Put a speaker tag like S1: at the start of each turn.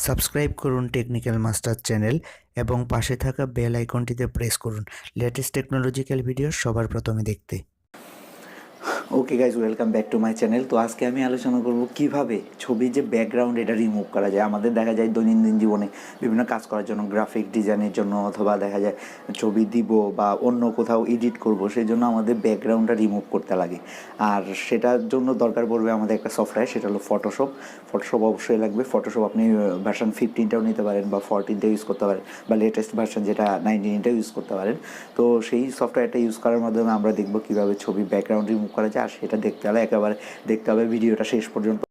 S1: সাবস্ক্রাইব করুন technical master channel এবং পাশে থাকা বেল আইকনটিতে প্রেস করুন লেটেস্ট টেকনোলজিক্যাল ভিডিও সবার প্রথমে দেখতে।
S2: Okay guys, welcome back to my channel. তো আজকে আমি আলোচনা করব কিভাবে ছবির যে ব্যাকগ্রাউন্ড এটা রিমুভ করা যায়। আমাদের দেখা যায় দৈনন্দিন জীবনে বিভিন্ন কাজ করার জন্য, গ্রাফিক ডিজাইনের জন্য, অথবা দেখা যায় ছবি দিব বা অন্য কোথাও এডিট করব, সেই জন্য আমাদের ব্যাকগ্রাউন্ডটা রিমুভ করতে লাগে। আর সেটার জন্য দরকার পড়বে আমাদের একটা সফটওয়্যার, সেটা হলো ফটোশপ। ফটোশপ অবশ্যই লাগবে। ফটোশপ আপনি ভার্সন 15টাও নিতে পারেন বা 14টাও ইউজ করতে পারেন, বা লেটেস্ট ভার্সন যেটা 19টাও ইউজ করতে পারেন। তো সেই সফটওয়্যারটা ইউজ করার মাধ্যমে আমরা দেখব কীভাবে ছবি ব্যাকগ্রাউন্ড রিমুভ করা যায়। আর সেটা দেখতে হলে একেবারে দেখতে হবে ভিডিওটা শেষ পর্যন্ত।